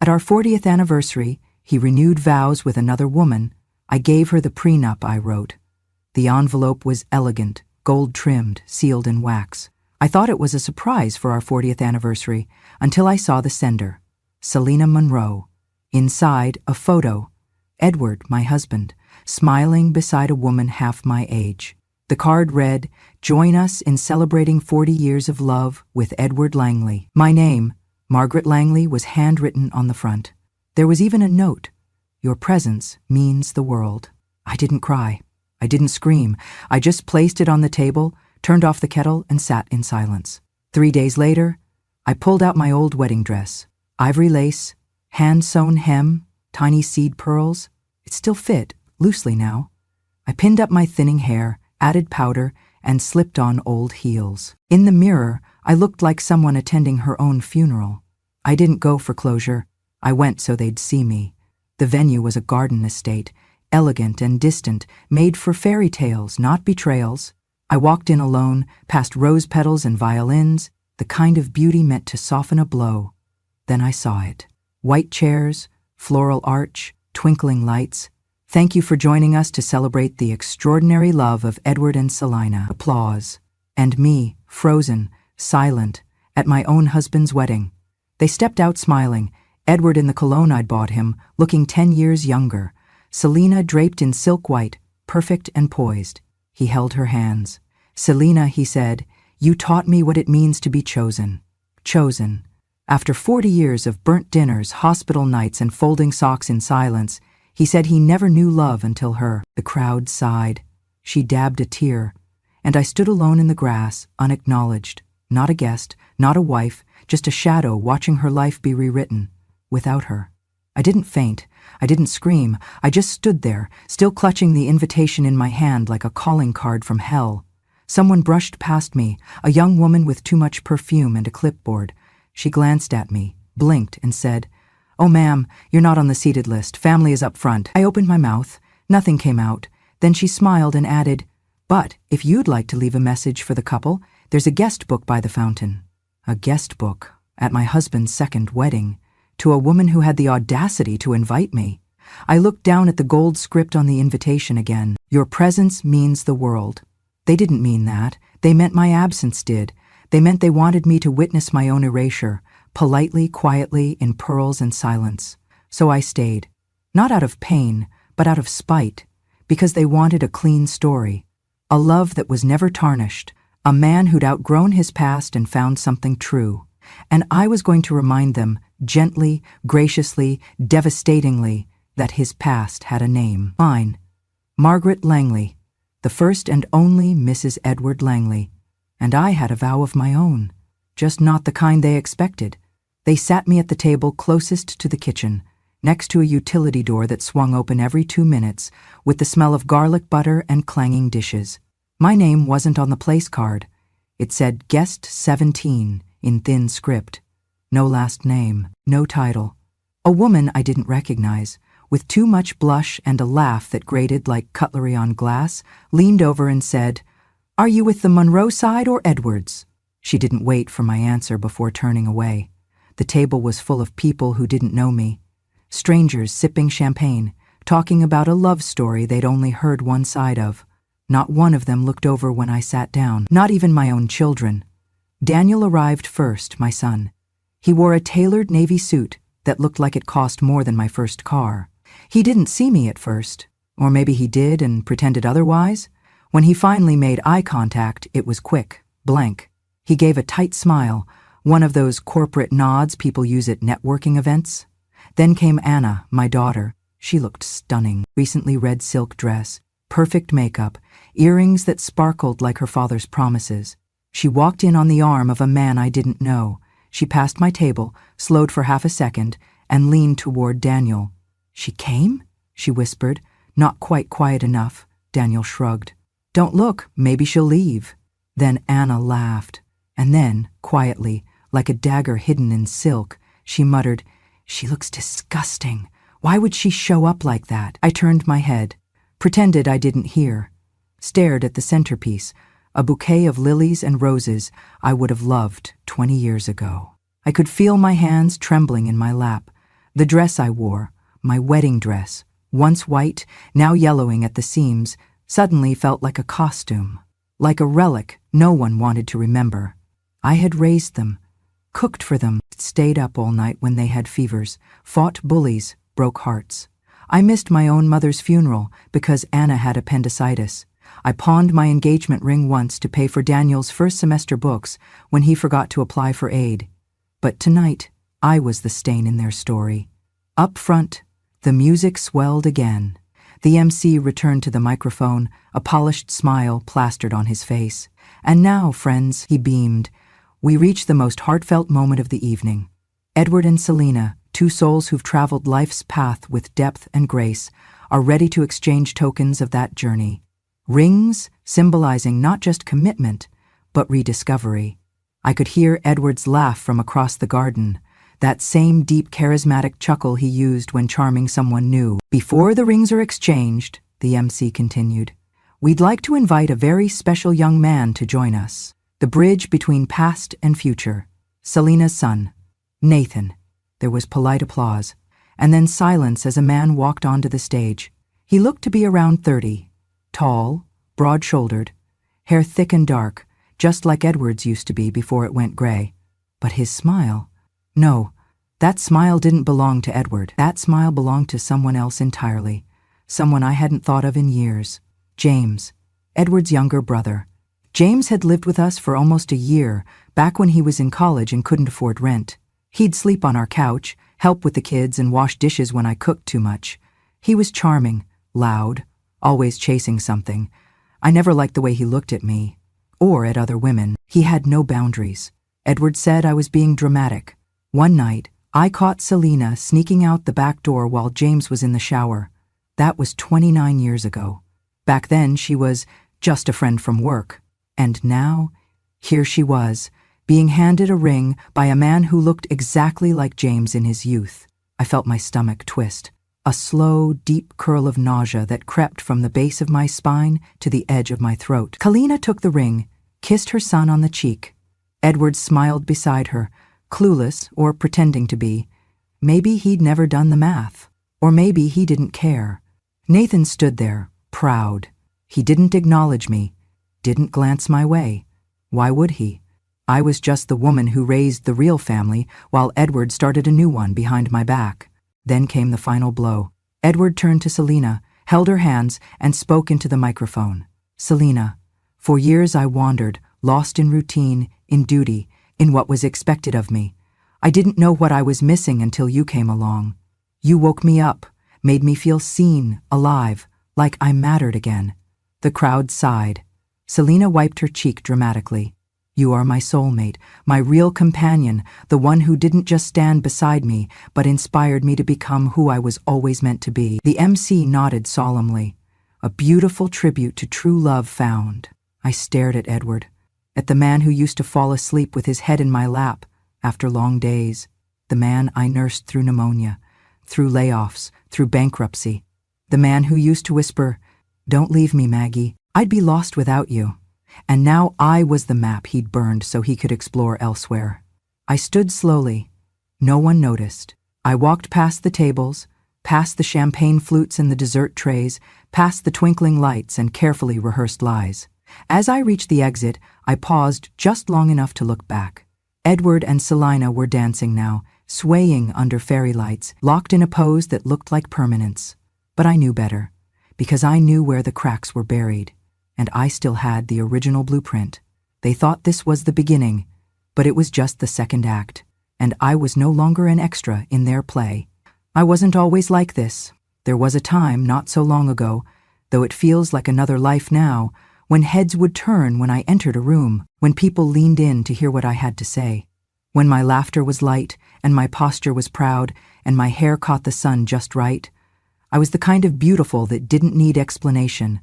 At our 40th anniversary, he renewed vows with another woman. I gave her the prenup I wrote. The envelope was elegant, gold-trimmed, sealed in wax. I thought it was a surprise for our 40th anniversary until I saw the sender, Selena Monroe. Inside, a photo, Edward, my husband, smiling beside a woman half my age. The card read, "Join us in celebrating 40 years of love with Edward Langley." My name, Margaret Langley, was handwritten on the front. There was even a note, "Your presence means the world." I didn't cry. I didn't scream. I just placed it on the table, turned off the kettle, and sat in silence. 3 days later, I pulled out my old wedding dress. Ivory lace, hand-sewn hem, tiny seed pearls. It still fit, loosely now. I pinned up my thinning hair, added powder, and slipped on old heels. In the mirror, I looked like someone attending her own funeral. I didn't go for closure. I went so they'd see me. The venue was a garden estate, elegant and distant, made for fairy tales, not betrayals. I walked in alone, past rose petals and violins, the kind of beauty meant to soften a blow. Then I saw it. White chairs, floral arch, twinkling lights. "Thank you for joining us to celebrate the extraordinary love of Edward and Selina." Applause. And me, frozen, silent, at my own husband's wedding. They stepped out smiling, Edward in the cologne I'd bought him, looking 10 years younger. Selina draped in silk white, perfect and poised. He held her hands. "Selina," he said, "you taught me what it means to be chosen." Chosen. After 40 years of burnt dinners, hospital nights, and folding socks in silence, he said he never knew love until her. The crowd sighed. She dabbed a tear. And I stood alone in the grass, unacknowledged. Not a guest, not a wife, just a shadow watching her life be rewritten. Without her. I didn't faint. I didn't scream. I just stood there, still clutching the invitation in my hand like a calling card from hell. Someone brushed past me, a young woman with too much perfume and a clipboard. She glanced at me, blinked, and said, "Oh, ma'am, you're not on the seated list. Family is up front." I opened my mouth. Nothing came out. Then she smiled and added, "But if you'd like to leave a message for the couple, there's a guest book by the fountain." A guest book at my husband's second wedding, to a woman who had the audacity to invite me. I looked down at the gold script on the invitation again. "Your presence means the world." They didn't mean that. They meant my absence did. They meant they wanted me to witness my own erasure, politely, quietly, in pearls and silence. So I stayed. Not out of pain, but out of spite, because they wanted a clean story. A love that was never tarnished. A man who'd outgrown his past and found something true. And I was going to remind them, gently, graciously, devastatingly, that his past had a name. Mine. Margaret Langley, the first and only Mrs. Edward Langley. And I had a vow of my own, just not the kind they expected. They sat me at the table closest to the kitchen, next to a utility door that swung open every 2 minutes, with the smell of garlic butter and clanging dishes. My name wasn't on the place card. It said Guest 17 in thin script. No last name, no title. A woman I didn't recognize, with too much blush and a laugh that grated like cutlery on glass, leaned over and said, "Are you with the Monroe side or Edwards?" She didn't wait for my answer before turning away. The table was full of people who didn't know me. Strangers sipping champagne, talking about a love story they'd only heard one side of. Not one of them looked over when I sat down, not even my own children. Daniel arrived first, my son. He wore a tailored navy suit that looked like it cost more than my first car. He didn't see me at first, or maybe he did and pretended otherwise. When he finally made eye contact, it was quick, blank. He gave a tight smile, one of those corporate nods people use at networking events. Then came Anna, my daughter. She looked stunning. Recently red silk dress, perfect makeup, earrings that sparkled like her father's promises. She walked in on the arm of a man I didn't know. She passed my table, slowed for half a second, and leaned toward Daniel. "She came?" she whispered, not quite quiet enough. Daniel shrugged. "Don't look, maybe she'll leave." Then Anna laughed. And then, quietly, like a dagger hidden in silk, she muttered, "She looks disgusting. Why would she show up like that?" I turned my head, pretended I didn't hear, stared at the centerpiece, a bouquet of lilies and roses I would have loved 20 years ago. I could feel my hands trembling in my lap, The dress I wore, my wedding dress, once white, now yellowing at the seams, suddenly felt like a costume, like a relic no one wanted to remember. I had raised them, cooked for them, stayed up all night when they had fevers, fought bullies, broke hearts. I missed my own mother's funeral because Anna had appendicitis. I pawned my engagement ring once to pay for Daniel's first semester books when he forgot to apply for aid. But tonight, I was the stain in their story. Up front, the music swelled again. The MC returned to the microphone, a polished smile plastered on his face. And now, friends, he beamed, we reach the most heartfelt moment of the evening. Edward and Selena, two souls who've traveled life's path with depth and grace, are ready to exchange tokens of that journey. Rings symbolizing not just commitment, but rediscovery. I could hear Edward's laugh from across the garden, that same deep charismatic chuckle he used when charming someone new. Before the rings are exchanged, the MC continued, we'd like to invite a very special young man to join us. The bridge between past and future. Selena's son, Nathan. There was polite applause, and then silence as a man walked onto the stage. He looked to be around 30, tall, broad-shouldered, hair thick and dark, just like Edward's used to be before it went gray. But his smile... No, that smile didn't belong to Edward. That smile belonged to someone else entirely, someone I hadn't thought of in years. James, Edward's younger brother. James had lived with us for almost a year, back when he was in college and couldn't afford rent. He'd sleep on our couch, help with the kids, and wash dishes when I cooked too much. He was charming, loud, always chasing something. I never liked the way he looked at me, or at other women. He had no boundaries. Edward said I was being dramatic. One night, I caught Selena sneaking out the back door while James was in the shower. That was 29 years ago. Back then, she was just a friend from work. And now, here she was, being handed a ring by a man who looked exactly like James in his youth. I felt my stomach twist, a slow, deep curl of nausea that crept from the base of my spine to the edge of my throat. Kalina took the ring, kissed her son on the cheek. Edward smiled beside her, clueless or pretending to be. Maybe he'd never done the math, or maybe he didn't care. Nathan stood there, proud. He didn't acknowledge me, didn't glance my way. Why would he? I was just the woman who raised the real family, while Edward started a new one behind my back. Then came the final blow. Edward turned to Selena, held her hands, and spoke into the microphone. Selena, for years I wandered, lost in routine, in duty, in what was expected of me. I didn't know what I was missing until you came along. You woke me up, made me feel seen, alive, like I mattered again. The crowd sighed. Selena wiped her cheek dramatically. You are my soulmate, my real companion, the one who didn't just stand beside me, but inspired me to become who I was always meant to be. The MC nodded solemnly. A beautiful tribute to true love found. I stared at Edward, at the man who used to fall asleep with his head in my lap after long days, the man I nursed through pneumonia, through layoffs, through bankruptcy, the man who used to whisper, "Don't leave me, Maggie, I'd be lost without you." And now I was the map he'd burned so he could explore elsewhere. I stood slowly. No one noticed. I walked past the tables, past the champagne flutes and the dessert trays, past the twinkling lights and carefully rehearsed lies. As I reached the exit, I paused just long enough to look back. Edward and Selina were dancing now, swaying under fairy lights, locked in a pose that looked like permanence. But I knew better, because I knew where the cracks were buried, and I still had the original blueprint. They thought this was the beginning, but it was just the second act, and I was no longer an extra in their play. I wasn't always like this. There was a time, not so long ago, though it feels like another life now, when heads would turn when I entered a room, when people leaned in to hear what I had to say, when my laughter was light and my posture was proud and my hair caught the sun just right. I was the kind of beautiful that didn't need explanation,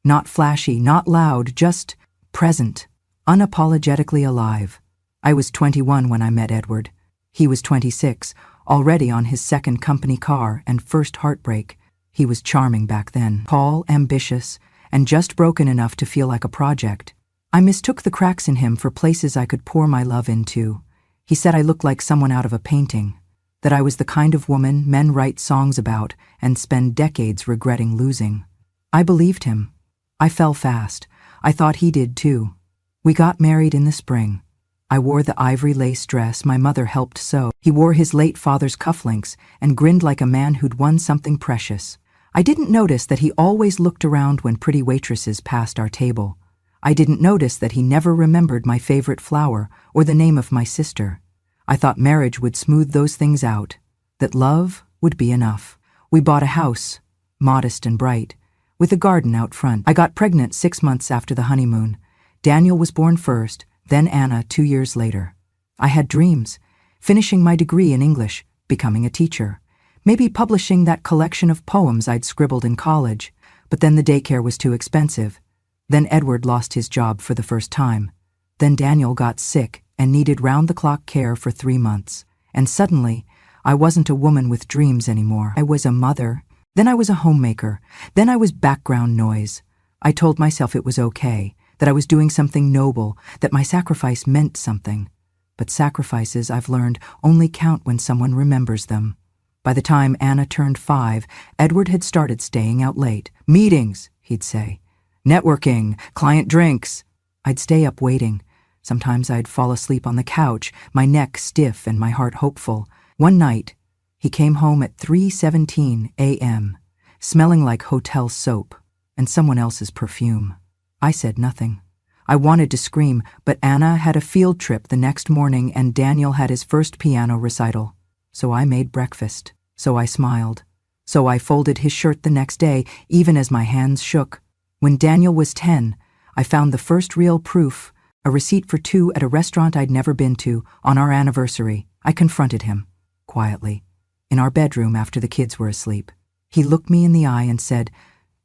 not flashy, not loud, just present, unapologetically alive. I was 21 when I met Edward. He was 26, already on his second company car and first heartbreak. He was charming back then, tall, ambitious, and just broken enough to feel like a project. I mistook the cracks in him for places I could pour my love into. He said I looked like someone out of a painting. that I was the kind of woman men write songs about and spend decades regretting losing. I believed him. I fell fast. I thought he did too. We got married in the spring. I wore the ivory lace dress my mother helped sew. He wore his late father's cufflinks and grinned like a man who'd won something precious. I didn't notice that he always looked around when pretty waitresses passed our table. I didn't notice that he never remembered my favorite flower or the name of my sister. I thought marriage would smooth those things out, that love would be enough. We bought a house, modest and bright, with a garden out front. I got pregnant 6 months after the honeymoon. Daniel was born first, then Anna 2 years later. I had dreams, finishing my degree in English, becoming a teacher, maybe publishing that collection of poems I'd scribbled in college, but then the daycare was too expensive. Then Edward lost his job for the first time. Then Daniel got sick and needed round-the-clock care for 3 months. And suddenly, I wasn't a woman with dreams anymore. I was a mother. Then I was a homemaker. Then I was background noise. I told myself it was okay, that I was doing something noble, that my sacrifice meant something. But sacrifices, I've learned, only count when someone remembers them. By the time Anna turned 5, Edward had started staying out late. Meetings, he'd say. Networking, client drinks. I'd stay up waiting. Sometimes I'd fall asleep on the couch, my neck stiff and my heart hopeful. One night, he came home at 3:17 a.m., smelling like hotel soap and someone else's perfume. I said nothing. I wanted to scream, but Anna had a field trip the next morning and Daniel had his first piano recital. So I made breakfast. So I smiled. So I folded his shirt the next day, even as my hands shook. When Daniel was 10, I found the first real proof, a receipt for 2 at a restaurant I'd never been to, on our anniversary. I confronted him, quietly, in our bedroom after the kids were asleep. He looked me in the eye and said,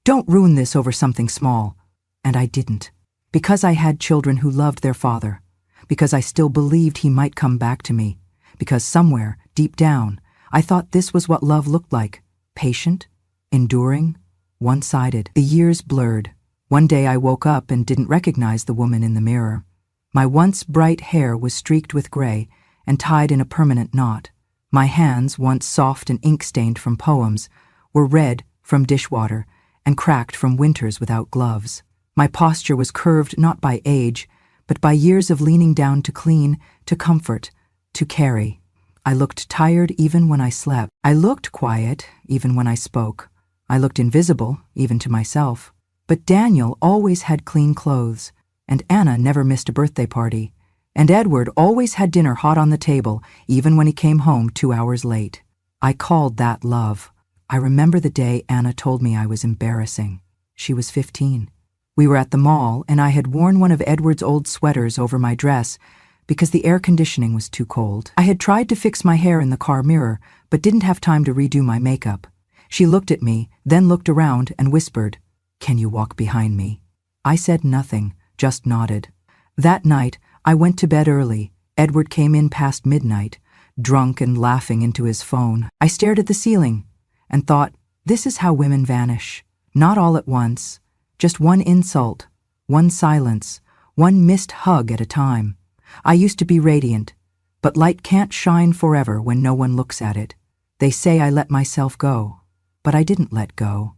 "Don't ruin this over something small." And I didn't. Because I had children who loved their father. Because I still believed he might come back to me. Because somewhere, deep down, I thought this was what love looked like. Patient, enduring, one-sided. The years blurred. One day I woke up and didn't recognize the woman in the mirror. My once bright hair was streaked with gray and tied in a permanent knot. My hands, once soft and ink-stained from poems, were red from dishwater and cracked from winters without gloves. My posture was curved not by age, but by years of leaning down to clean, to comfort, to carry. I looked tired even when I slept. I looked quiet even when I spoke. I looked invisible even to myself. But Daniel always had clean clothes, and Anna never missed a birthday party, and Edward always had dinner hot on the table, even when he came home 2 hours late. I called that love. I remember the day Anna told me I was embarrassing. She was 15. We were at the mall, and I had worn one of Edward's old sweaters over my dress because the air conditioning was too cold. I had tried to fix my hair in the car mirror, but didn't have time to redo my makeup. She looked at me, then looked around and whispered, "Can you walk behind me?" I said nothing, just nodded. That night, I went to bed early. Edward came in past midnight, drunk and laughing into his phone. I stared at the ceiling and thought, this is how women vanish. Not all at once, just one insult, one silence, one missed hug at a time. I used to be radiant, but light can't shine forever when no one looks at it. They say I let myself go, but I didn't let go.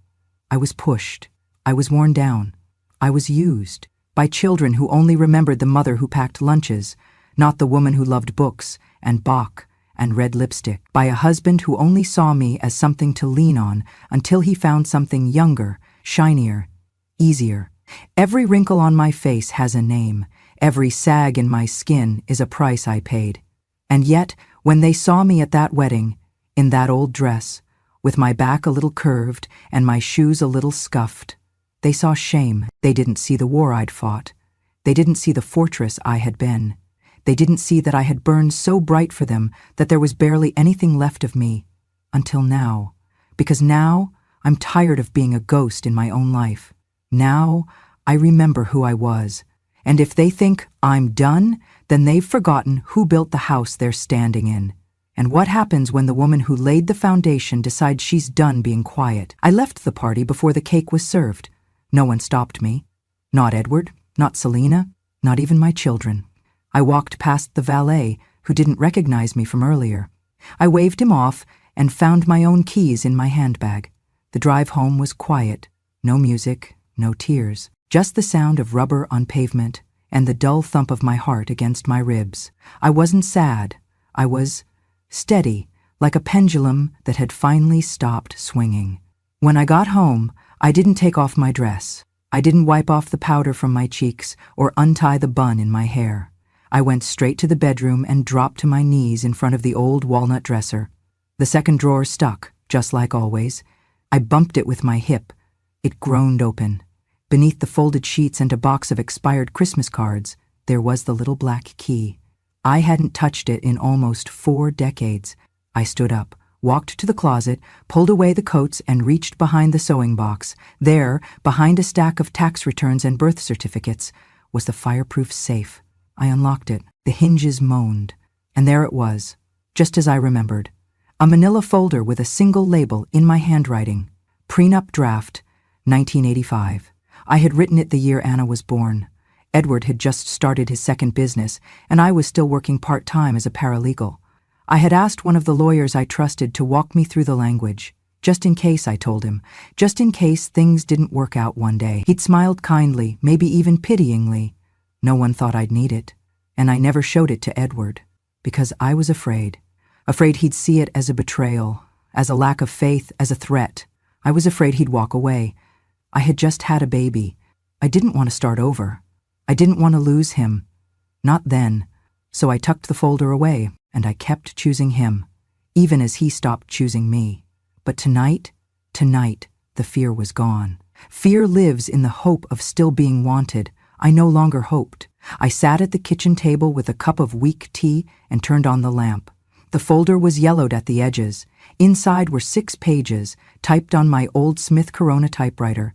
I was pushed. I was worn down. I was used by children who only remembered the mother who packed lunches, not the woman who loved books and Bach and red lipstick, by a husband who only saw me as something to lean on until he found something younger, shinier, easier. Every wrinkle on my face has a name. Every sag in my skin is a price I paid. And yet, when they saw me at that wedding, in that old dress, with my back a little curved and my shoes a little scuffed, they saw shame. They didn't see the war I'd fought. They didn't see the fortress I had been. They didn't see that I had burned so bright for them that there was barely anything left of me. Until now. Because now, I'm tired of being a ghost in my own life. Now, I remember who I was. And if they think I'm done, then they've forgotten who built the house they're standing in. And what happens when the woman who laid the foundation decides she's done being quiet? I left the party before the cake was served. No one stopped me. Not Edward, not Selena, not even my children. I walked past the valet, who didn't recognize me from earlier. I waved him off and found my own keys in my handbag. The drive home was quiet. No music, no tears. Just the sound of rubber on pavement and the dull thump of my heart against my ribs. I wasn't sad. I was steady, like a pendulum that had finally stopped swinging. When I got home, I didn't take off my dress. I didn't wipe off the powder from my cheeks or untie the bun in my hair. I went straight to the bedroom and dropped to my knees in front of the old walnut dresser. The second drawer stuck, just like always. I bumped it with my hip. It groaned open. Beneath the folded sheets and a box of expired Christmas cards, there was the little black key. I hadn't touched it in almost 4 decades. I stood up, walked to the closet, pulled away the coats, and reached behind the sewing box. There, behind a stack of tax returns and birth certificates, was the fireproof safe. I unlocked it. The hinges moaned. And there it was, just as I remembered. A manila folder with a single label in my handwriting. Prenup draft, 1985. I had written it the year Anna was born. Edward had just started his second business, and I was still working part-time as a paralegal. I had asked one of the lawyers I trusted to walk me through the language. Just in case, I told him. Just in case things didn't work out one day. He'd smiled kindly, maybe even pityingly. No one thought I'd need it. And I never showed it to Edward. Because I was afraid. Afraid he'd see it as a betrayal, as a lack of faith, as a threat. I was afraid he'd walk away. I had just had a baby. I didn't want to start over. I didn't want to lose him. Not then. So I tucked the folder away, and I kept choosing him, even as he stopped choosing me. But tonight, the fear was gone. Fear lives in the hope of still being wanted. I no longer hoped. I sat at the kitchen table with a cup of weak tea and turned on the lamp. The folder was yellowed at the edges. Inside were 6 pages, typed on my old Smith Corona typewriter.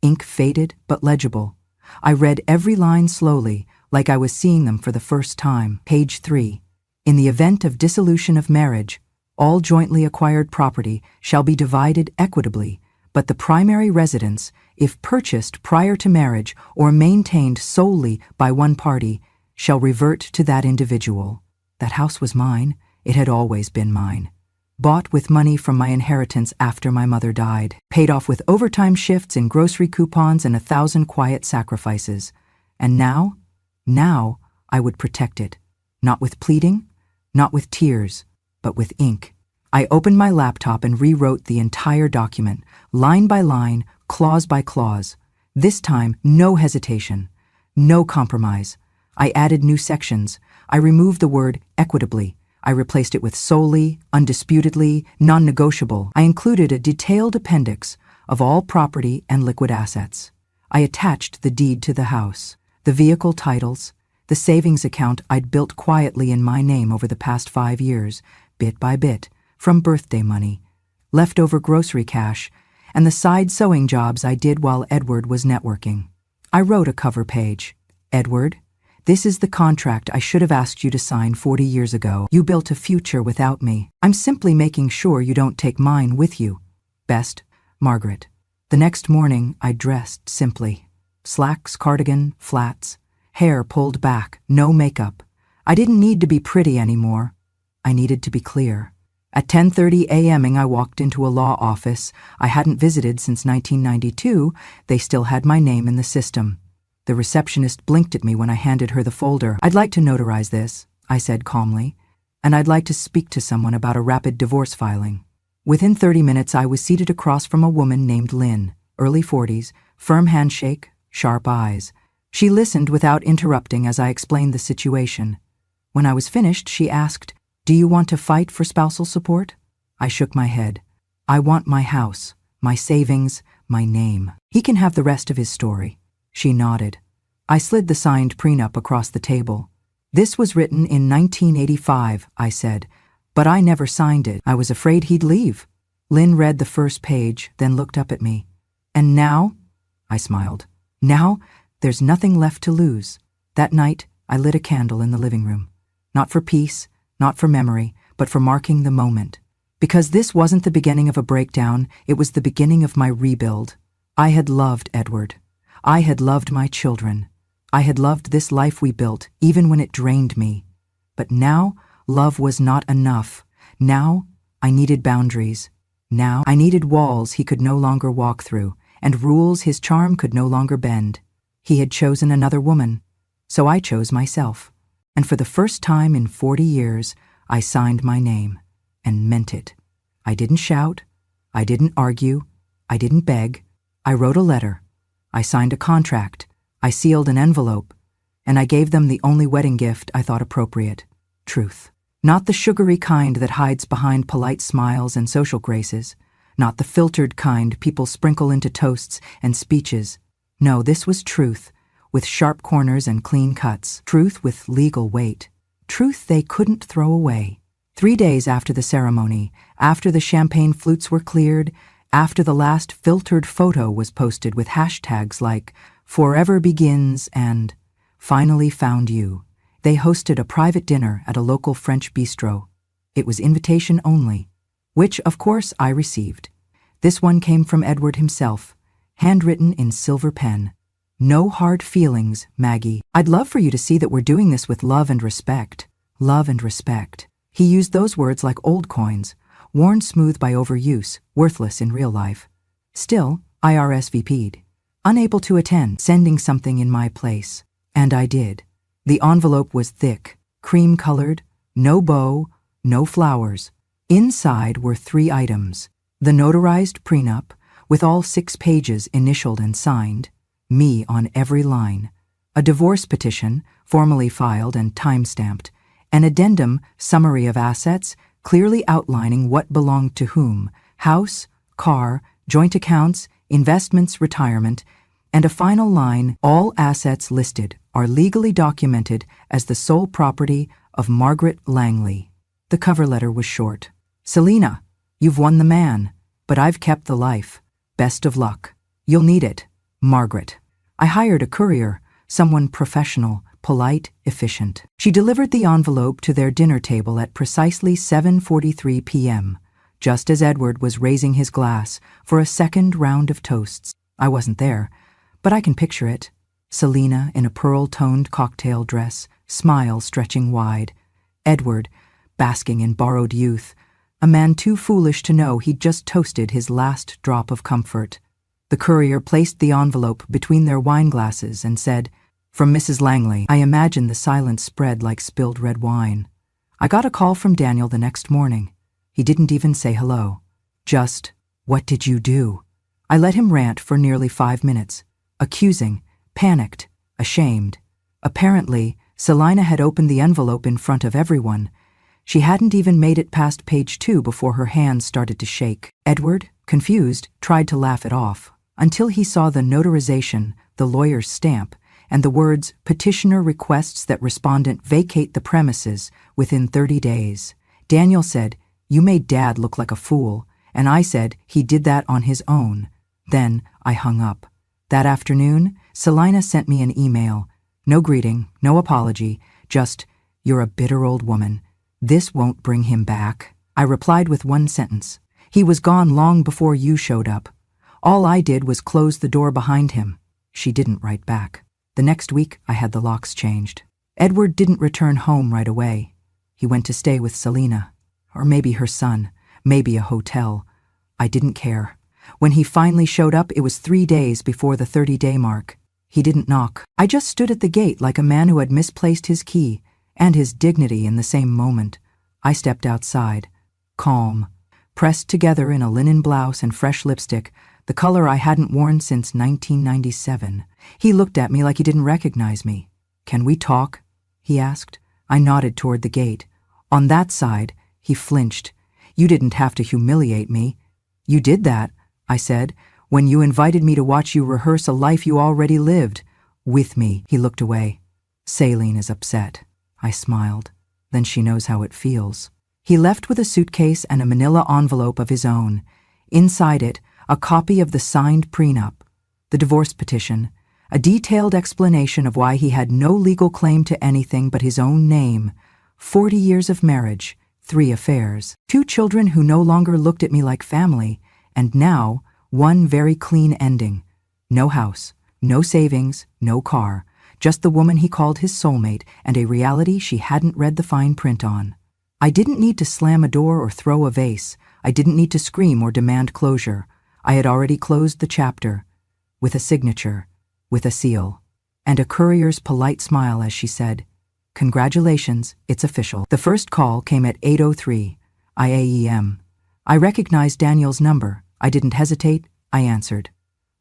Ink faded but legible. I read every line slowly, like I was seeing them for the first time. Page 3. In the event of dissolution of marriage, all jointly acquired property shall be divided equitably, but the primary residence, if purchased prior to marriage or maintained solely by one party, shall revert to that individual. That house was mine. It had always been mine. Bought with money from my inheritance after my mother died, paid off with overtime shifts in grocery coupons and 1,000 quiet sacrifices. And now I would protect it. Not with pleading, not with tears, but with ink. I opened my laptop and rewrote the entire document, line by line, clause by clause. This time, no hesitation, no compromise. I added new sections. I removed the word equitably. I replaced it with solely, undisputedly, non-negotiable. I included a detailed appendix of all property and liquid assets. I attached the deed to the house, the vehicle titles, the savings account I'd built quietly in my name over the past 5 years, bit by bit, from birthday money, leftover grocery cash, and the side sewing jobs I did while Edward was networking. I wrote a cover page. Edward, this is the contract I should have asked you to sign 40 years ago. You built a future without me. I'm simply making sure you don't take mine with you. Best, Margaret. The next morning, I dressed simply. Slacks, cardigan, flats, hair pulled back, no makeup. I didn't need to be pretty anymore. I needed to be clear. At 10:30 a.m. I walked into a law office I hadn't visited since 1992. They still had my name in the system. The receptionist blinked at me when I handed her the folder. I'd like to notarize this, I said calmly, and I'd like to speak to someone about a rapid divorce filing. Within 30 minutes, I was seated across from a woman named Lynn, early 40s, firm handshake, sharp eyes. She listened without interrupting as I explained the situation. When I was finished, she asked, "Do you want to fight for spousal support?" I shook my head. "I want my house, my savings, my name. He can have the rest of his story." She nodded. I slid the signed prenup across the table. "This was written in 1985, I said, "but I never signed it. I was afraid he'd leave." Lynn read the first page, then looked up at me. "And now?" I smiled. "Now, there's nothing left to lose." That night, I lit a candle in the living room. Not for peace, not for memory, but for marking the moment. Because this wasn't the beginning of a breakdown, it was the beginning of my rebuild. I had loved Edward. I had loved my children. I had loved this life we built, even when it drained me. But now, love was not enough. Now, I needed boundaries. Now, I needed walls he could no longer walk through, and rules his charm could no longer bend. He had chosen another woman, so I chose myself. And for the first time in 40 years, I signed my name, and meant it. I didn't shout, I didn't argue, I didn't beg. I wrote a letter, I signed a contract, I sealed an envelope, and I gave them the only wedding gift I thought appropriate: truth. Not the sugary kind that hides behind polite smiles and social graces, not the filtered kind people sprinkle into toasts and speeches. No, this was truth, with sharp corners and clean cuts, truth with legal weight, truth they couldn't throw away. 3 days after the ceremony, after the champagne flutes were cleared, after the last filtered photo was posted with hashtags like "Forever Begins" and "Finally Found You," they hosted a private dinner at a local French bistro. It was invitation only, which, of course, I received. This one came from Edward himself, handwritten in silver pen. "No hard feelings, Maggie. I'd love for you to see that we're doing this with love and respect. Love and respect." He used those words like old coins, worn smooth by overuse, worthless in real life. Still, I RSVP'd, unable to attend, sending something in my place. And I did. The envelope was thick, cream-colored, no bow, no flowers. Inside were 3 items: the notarized prenup, with all 6 pages initialed and signed, me on every line; a divorce petition, formally filed and time-stamped; an addendum summary of assets, clearly outlining what belonged to whom: house, car, joint accounts, investments, retirement; and a final line: all assets listed are legally documented as the sole property of Margaret Langley. The cover letter was short. "Selina, you've won the man, but I've kept the life. Best of luck. You'll need it. Margaret." I hired a courier, someone professional, polite, efficient. She delivered the envelope to their dinner table at precisely 7:43 p.m., just as Edward was raising his glass for a second round of toasts. I wasn't there, but I can picture it. Selina in a pearl-toned cocktail dress, smile stretching wide. Edward, basking in borrowed youth, a man too foolish to know he'd just toasted his last drop of comfort. The courier placed the envelope between their wine glasses and said, "From Mrs. Langley." I imagine the silence spread like spilled red wine. I got a call from Daniel the next morning. He didn't even say hello. Just, "What did you do?" I let him rant for nearly 5 minutes, accusing, panicked, ashamed. Apparently, Selina had opened the envelope in front of everyone. She hadn't even made it past page 2 before her hands started to shake. Edward, confused, tried to laugh it off, until he saw the notarization, the lawyer's stamp, and the words, "Petitioner requests that respondent vacate the premises within 30 days. Daniel said, "You made Dad look like a fool," and I said he did that on his own. Then I hung up. That afternoon, Selina sent me an email. No greeting, no apology, just, "You're a bitter old woman. This won't bring him back." I replied with one sentence. "He was gone long before you showed up. All I did was close the door behind him." She didn't write back. The next week, I had the locks changed. Edward didn't return home right away. He went to stay with Selina. Or maybe her son. Maybe a hotel. I didn't care. When he finally showed up, it was 3 days before the 30-day mark. He didn't knock. I just stood at the gate like a man who had misplaced his key and his dignity in the same moment. I stepped outside, calm, pressed together in a linen blouse and fresh lipstick, the color I hadn't worn since 1997. He looked at me like he didn't recognize me. "Can we talk?" he asked. I nodded toward the gate. On that side, he flinched. "You didn't have to humiliate me." "You did that," I said, "when you invited me to watch you rehearse a life you already lived." "With me." He looked away. "Celine is upset." I smiled. "Then she knows how it feels." He left with a suitcase and a manila envelope of his own. Inside it, a copy of the signed prenup, the divorce petition, a detailed explanation of why he had no legal claim to anything but his own name, 40 years of marriage, 3 affairs, 2 children who no longer looked at me like family, and now, one very clean ending. No house, no savings, no car, just the woman he called his soulmate and a reality she hadn't read the fine print on. I didn't need to slam a door or throw a vase. I didn't need to scream or demand closure. I had already closed the chapter, with a signature, with a seal, and a courier's polite smile as she said, "Congratulations, it's official." The first call came at 8:03 IAEM. I recognized Daniel's number. I didn't hesitate. I answered.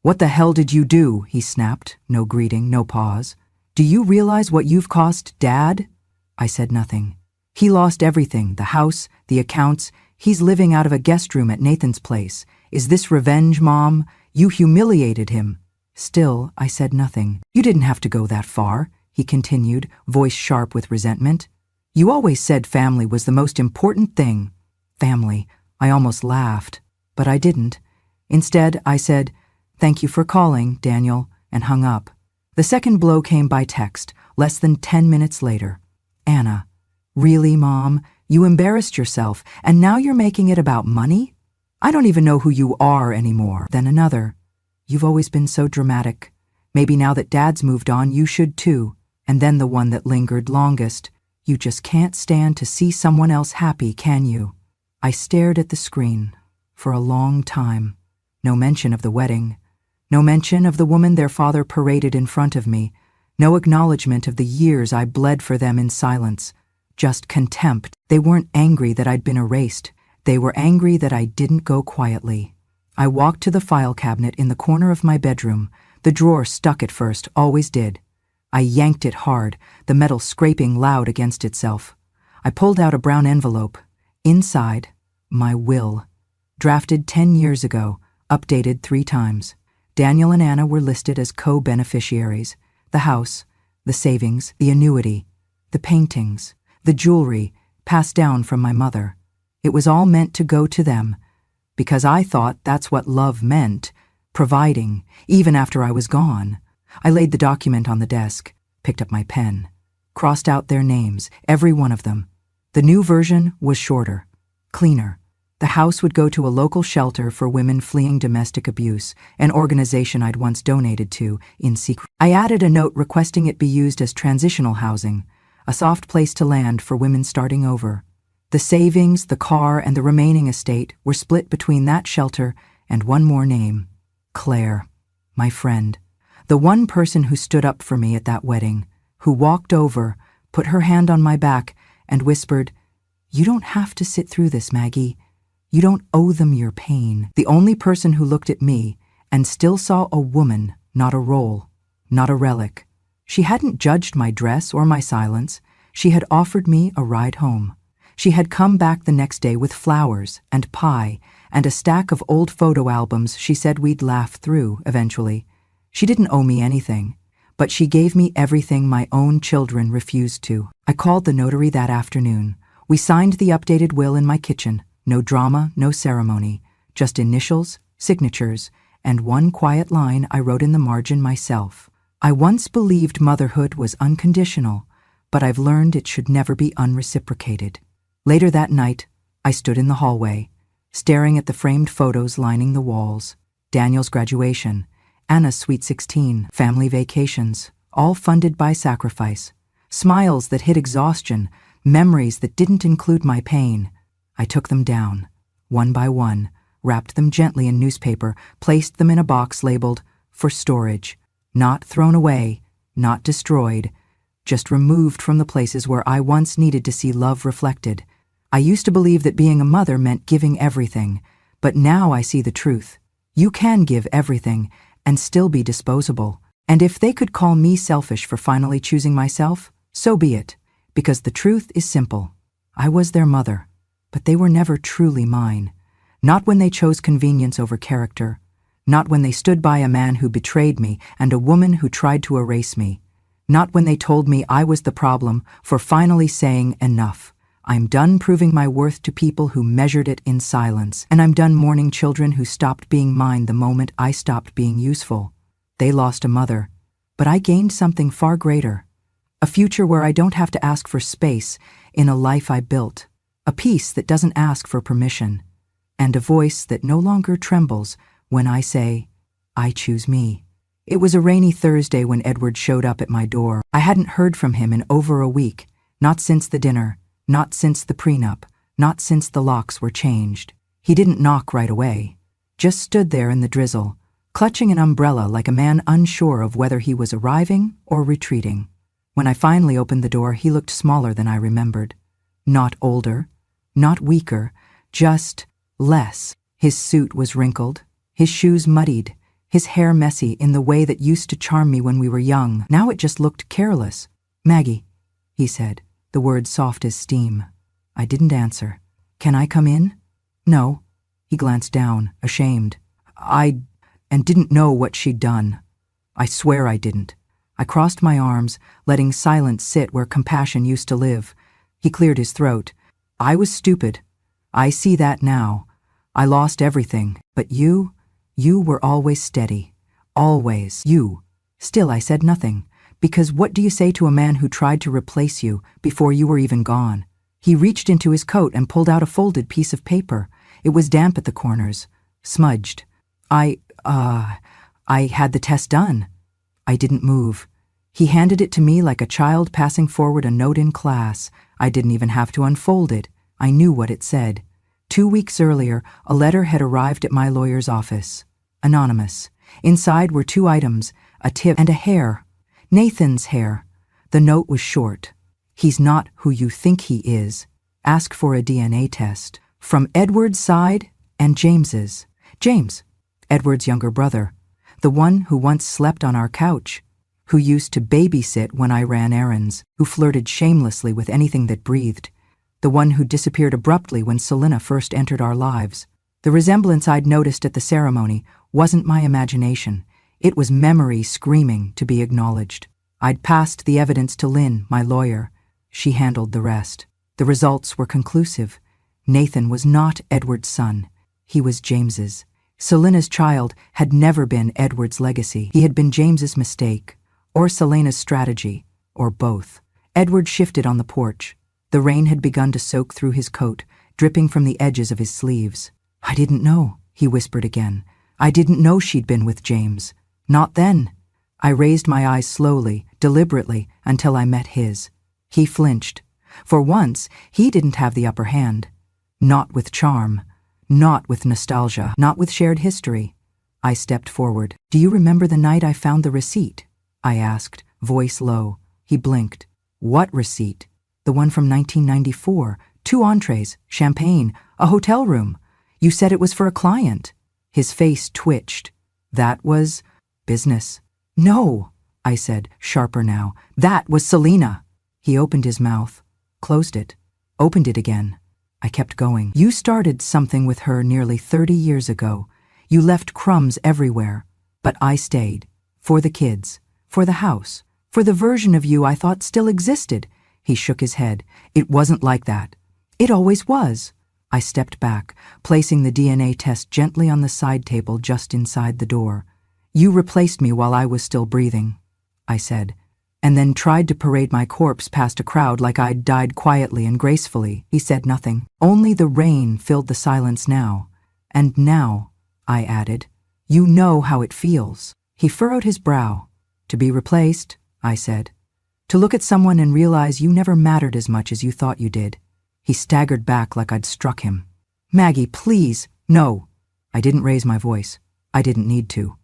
"What the hell did you do?" he snapped. No greeting, no pause. "Do you realize what you've cost, Dad?" I said nothing. "He lost everything, the house, the accounts. He's living out of a guest room at Nathan's place. Is this revenge, Mom? You humiliated him." Still, I said nothing. "You didn't have to go that far," he continued, voice sharp with resentment. "You always said family was the most important thing." Family. I almost laughed, but I didn't. Instead, I said, "Thank you for calling, Daniel," and hung up. The second blow came by text, less than 10 minutes later. "Anna, really, Mom? You embarrassed yourself, and now you're making it about money? I don't even know who you are anymore." Then another. "You've always been so dramatic. Maybe now that Dad's moved on, you should too." And then the one that lingered longest. "You just can't stand to see someone else happy, can you?" I stared at the screen for a long time. No mention of the wedding. No mention of the woman their father paraded in front of me. No acknowledgement of the years I bled for them in silence. Just contempt. They weren't angry that I'd been erased. They were angry that I didn't go quietly. I walked to the file cabinet in the corner of my bedroom. The drawer stuck at first, always did. I yanked it hard, the metal scraping loud against itself. I pulled out a brown envelope. Inside, my will. Drafted 10 years ago, updated 3 times. Daniel and Anna were listed as co-beneficiaries. The house, the savings, the annuity, the paintings, the jewelry passed down from my mother. It was all meant to go to them, because I thought that's what love meant, providing, even after I was gone. I laid the document on the desk, picked up my pen, crossed out their names, every one of them. The new version was shorter, cleaner. The house would go to a local shelter for women fleeing domestic abuse, an organization I'd once donated to in secret. I added a note requesting it be used as transitional housing, a soft place to land for women starting over. The savings, the car, and the remaining estate were split between that shelter and one more name, Claire, my friend. The one person who stood up for me at that wedding, who walked over, put her hand on my back, and whispered, "You don't have to sit through this, Maggie. You don't owe them your pain." The only person who looked at me and still saw a woman, not a role, not a relic. She hadn't judged my dress or my silence. She had offered me a ride home. She had come back the next day with flowers and pie and a stack of old photo albums she said we'd laugh through eventually. She didn't owe me anything, but she gave me everything my own children refused to. I called the notary that afternoon. We signed the updated will in my kitchen. No drama, no ceremony, just initials, signatures, and one quiet line I wrote in the margin myself. I once believed motherhood was unconditional, but I've learned it should never be unreciprocated. Later that night, I stood in the hallway, staring at the framed photos lining the walls. Daniel's graduation, Anna's sweet 16, family vacations, all funded by sacrifice. Smiles that hid exhaustion, memories that didn't include my pain. I took them down, one by one, wrapped them gently in newspaper, placed them in a box labeled, "For storage." Not thrown away, not destroyed, just removed from the places where I once needed to see love reflected. I used to believe that being a mother meant giving everything, but now I see the truth. You can give everything and still be disposable. And if they could call me selfish for finally choosing myself, so be it, because the truth is simple. I was their mother, but they were never truly mine. Not when they chose convenience over character. Not when they stood by a man who betrayed me and a woman who tried to erase me. Not when they told me I was the problem for finally saying enough. I'm done proving my worth to people who measured it in silence, and I'm done mourning children who stopped being mine the moment I stopped being useful. They lost a mother, but I gained something far greater. A future where I don't have to ask for space in a life I built. A peace that doesn't ask for permission. And a voice that no longer trembles when I say, I choose me. It was a rainy Thursday when Edward showed up at my door. I hadn't heard from him in over a week, not since the dinner, Not since the prenup, not since the locks were changed. He didn't knock right away. Just stood there in the drizzle, clutching an umbrella like a man unsure of whether he was arriving or retreating. When I finally opened the door, he looked smaller than I remembered. Not older, not weaker, just less. His suit was wrinkled, his shoes muddied, his hair messy in the way that used to charm me when we were young. Now it just looked careless. "Maggie," he said, the words soft as steam. I didn't answer. "Can I come in?" "No." He glanced down, ashamed. And didn't know what she'd done. I swear I didn't. I crossed my arms, letting silence sit where compassion used to live. He cleared his throat. "I was stupid. I see that now. I lost everything. But you were always steady. Always. You." Still I said nothing, because what do you say to a man who tried to replace you before you were even gone? He reached into his coat and pulled out a folded piece of paper. It was damp at the corners, smudged. I had the test done." I didn't move. He handed it to me like a child passing forward a note in class. I didn't even have to unfold it. I knew what it said. 2 weeks earlier, a letter had arrived at my lawyer's office. Anonymous. Inside were 2 items, a tip and a hair. Nathan's hair. The note was short. "He's not who you think he is. Ask for a DNA test." From Edward's side and James's. James, Edward's younger brother. The one who once slept on our couch. Who used to babysit when I ran errands. Who flirted shamelessly with anything that breathed. The one who disappeared abruptly when Selina first entered our lives. The resemblance I'd noticed at the ceremony wasn't my imagination. It was memory screaming to be acknowledged. I'd passed the evidence to Lynn, my lawyer. She handled the rest. The results were conclusive. Nathan was not Edward's son. He was James's. Selina's child had never been Edward's legacy. He had been James's mistake, or Selena's strategy, or both. Edward shifted on the porch. The rain had begun to soak through his coat, dripping from the edges of his sleeves. "I didn't know," he whispered again. "I didn't know she'd been with James. Not then." I raised my eyes slowly, deliberately, until I met his. He flinched. For once, he didn't have the upper hand. Not with charm. Not with nostalgia. Not with shared history. I stepped forward. "Do you remember the night I found the receipt?" I asked, voice low. He blinked. "What receipt?" "The one from 1994. 2 entrees, champagne, a hotel room. You said it was for a client." His face twitched. "That was business." "No," I said, sharper now. "That was Selina." He opened his mouth, closed it, opened it again. I kept going. "You started something with her nearly 30 years ago. You left crumbs everywhere. But I stayed. For the kids. For the house. For the version of you I thought still existed." He shook his head. "It wasn't like that." "It always was." I stepped back, placing the DNA test gently on the side table just inside the door. "You replaced me while I was still breathing," I said, "and then tried to parade my corpse past a crowd like I'd died quietly and gracefully." He said nothing. Only the rain filled the silence now. "And now," I added, "you know how it feels." He furrowed his brow. "To be replaced," I said. "To look at someone and realize you never mattered as much as you thought you did." He staggered back like I'd struck him. "Maggie, please." "No." I didn't raise my voice. I didn't need to.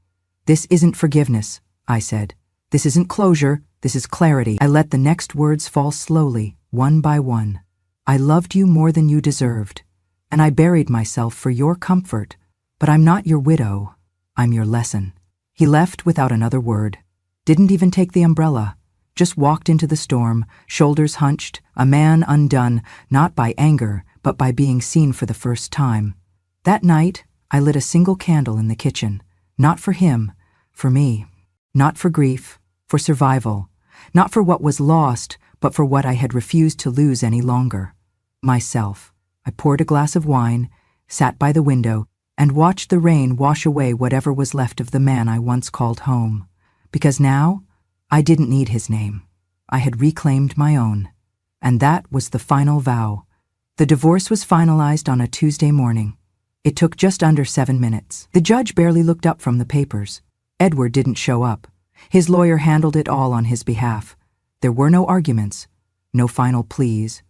"This isn't forgiveness," I said. "This isn't closure. This is clarity." I let the next words fall slowly, one by one. "I loved you more than you deserved, and I buried myself for your comfort, but I'm not your widow. I'm your lesson." He left without another word. Didn't even take the umbrella. Just walked into the storm, shoulders hunched, a man undone, not by anger, but by being seen for the first time. That night, I lit a single candle in the kitchen. Not for him, for me. Not for grief, for survival. Not for what was lost, but for what I had refused to lose any longer. Myself. I poured a glass of wine, sat by the window, and watched the rain wash away whatever was left of the man I once called home. Because now, I didn't need his name. I had reclaimed my own. And that was the final vow. The divorce was finalized on a Tuesday morning. It took just under 7 minutes. The judge barely looked up from the papers. Edward didn't show up. His lawyer handled it all on his behalf. There were no arguments, no final pleas,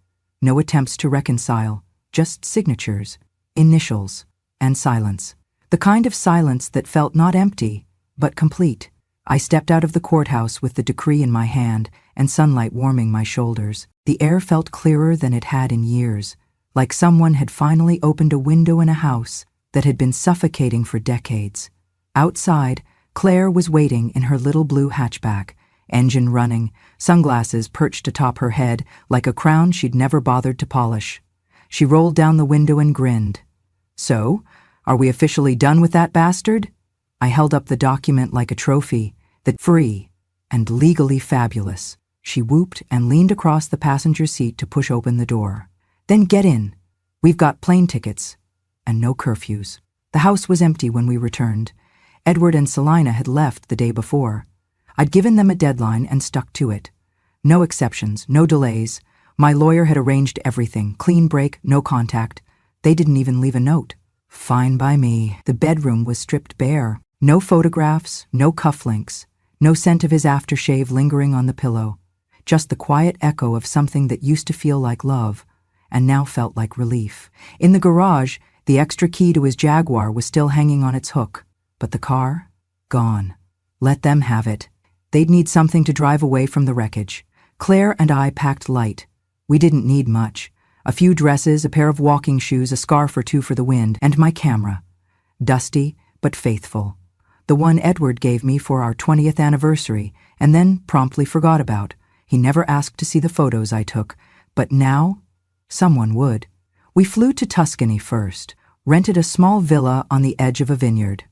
No attempts to reconcile, just signatures, initials, and silence. The kind of silence that felt not empty, but complete. I stepped out of the courthouse with the decree in my hand and sunlight warming my shoulders. The air felt clearer than it had in years, like someone had finally opened a window in a house that had been suffocating for decades. Outside, Claire was waiting in her little blue hatchback, engine running, sunglasses perched atop her head like a crown she'd never bothered to polish. She rolled down the window and grinned. "So, are we officially done with that bastard?" I held up the document like a trophy, that free and legally fabulous. She whooped and leaned across the passenger seat to push open the door. "Then get in. We've got plane tickets and no curfews." The house was empty when we returned. Edward and Selina had left the day before. I'd given them a deadline and stuck to it. No exceptions, no delays. My lawyer had arranged everything, clean break, no contact. They didn't even leave a note. Fine by me. The bedroom was stripped bare. No photographs, no cufflinks, no scent of his aftershave lingering on the pillow. Just the quiet echo of something that used to feel like love, and now felt like relief. In the garage, the extra key to his Jaguar was still hanging on its hook, but the car? Gone. Let them have it. They'd need something to drive away from the wreckage. Claire and I packed light. We didn't need much. A few dresses, a pair of walking shoes, a scarf or two for the wind, and my camera. Dusty, but faithful. The one Edward gave me for our 20th anniversary, and then promptly forgot about. He never asked to see the photos I took, but now, someone would. We flew to Tuscany first, rented a small villa on the edge of a vineyard.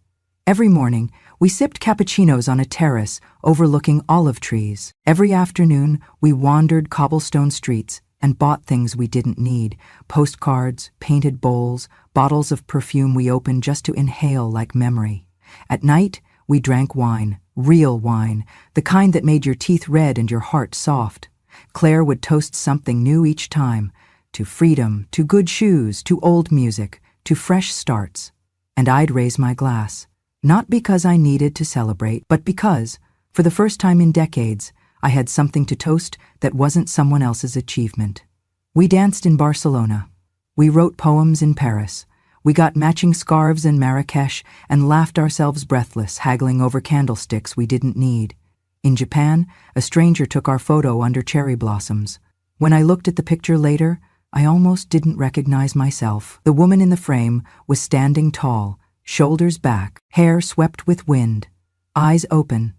Every morning, we sipped cappuccinos on a terrace overlooking olive trees. Every afternoon, we wandered cobblestone streets and bought things we didn't need, postcards, painted bowls, bottles of perfume we opened just to inhale like memory. At night, we drank wine, real wine, the kind that made your teeth red and your heart soft. Claire would toast something new each time, to freedom, to good shoes, to old music, to fresh starts. And I'd raise my glass, not because I needed to celebrate, but because, for the first time in decades, I had something to toast that wasn't someone else's achievement. We danced in Barcelona. We wrote poems in Paris. We got matching scarves in Marrakesh and laughed ourselves breathless, haggling over candlesticks we didn't need. In Japan, a stranger took our photo under cherry blossoms. When I looked at the picture later, I almost didn't recognize myself. The woman in the frame was standing tall, shoulders back, hair swept with wind, eyes open,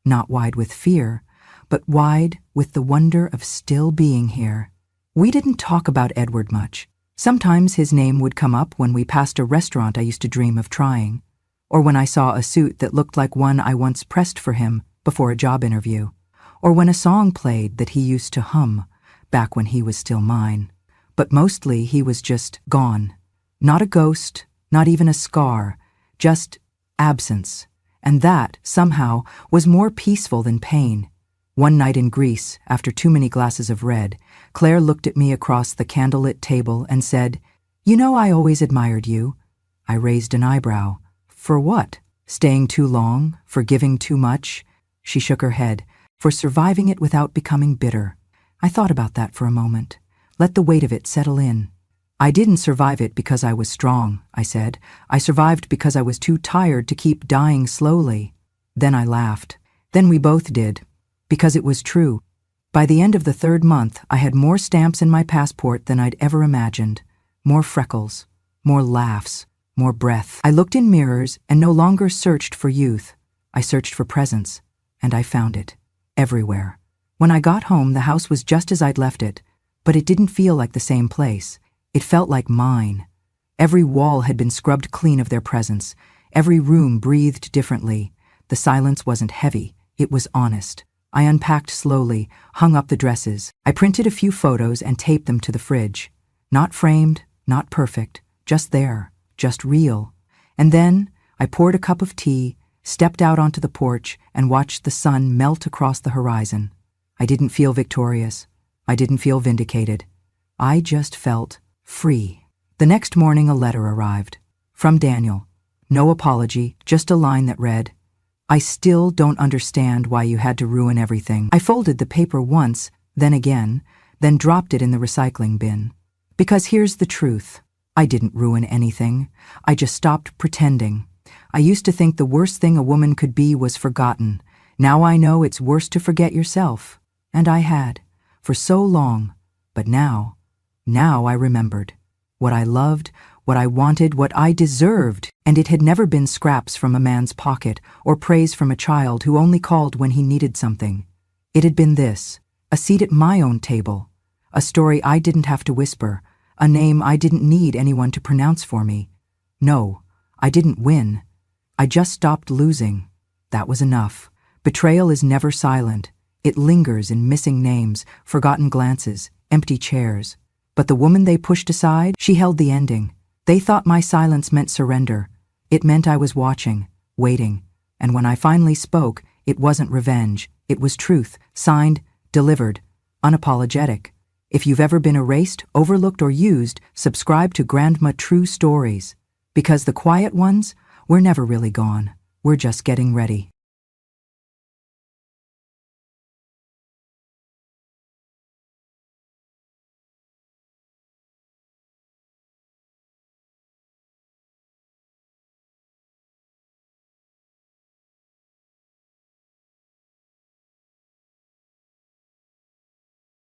not wide with fear, but wide with the wonder of still being here. We didn't talk about Edward much. Sometimes his name would come up when we passed a restaurant I used to dream of trying, or when I saw a suit that looked like one I once pressed for him before a job interview, or when a song played that he used to hum back when he was still mine. But mostly he was just gone. Not a ghost, not even a scar, just absence. And that, somehow, was more peaceful than pain. One night in Greece, after too many glasses of red, Claire looked at me across the candlelit table and said, "You know, I always admired you." I raised an eyebrow. For what? Staying too long? For giving too much? She shook her head. For surviving it without becoming bitter. I thought about that for a moment. Let the weight of it settle in. "I didn't survive it because I was strong," I said. "I survived because I was too tired to keep dying slowly." Then I laughed. Then we both did. Because it was true. By the end of the 3rd month, I had more stamps in my passport than I'd ever imagined. More freckles, more laughs, more breath. I looked in mirrors and no longer searched for youth. I searched for presence, and I found it. Everywhere. When I got home, the house was just as I'd left it, but it didn't feel like the same place. It felt like mine. Every wall had been scrubbed clean of their presence. Every room breathed differently. The silence wasn't heavy, it was honest. I unpacked slowly, hung up the dresses. I printed a few photos and taped them to the fridge. Not framed, not perfect, just there, just real. And then I poured a cup of tea, stepped out onto the porch, and watched the sun melt across the horizon. I didn't feel victorious. I didn't feel vindicated. I just felt free. The next morning a letter arrived. From Daniel. No apology, just a line that read, "I still don't understand why you had to ruin everything." I folded the paper once, then again, then dropped it in the recycling bin. Because here's the truth. I didn't ruin anything. I just stopped pretending. I used to think the worst thing a woman could be was forgotten. Now I know it's worse to forget yourself. And I had. For so long. But now I remembered. What I loved, what I wanted, what I deserved, and it had never been scraps from a man's pocket or praise from a child who only called when he needed something. It had been this, a seat at my own table, a story I didn't have to whisper, a name I didn't need anyone to pronounce for me. No, I didn't win. I just stopped losing. That was enough. Betrayal is never silent. It lingers in missing names, forgotten glances, empty chairs. But the woman they pushed aside, she held the ending. They thought my silence meant surrender. It meant I was watching, waiting. And when I finally spoke, it wasn't revenge. It was truth, signed, delivered, unapologetic. If you've ever been erased, overlooked, or used, subscribe to Grandma True Stories. Because the quiet ones, we're never really gone. We're just getting ready.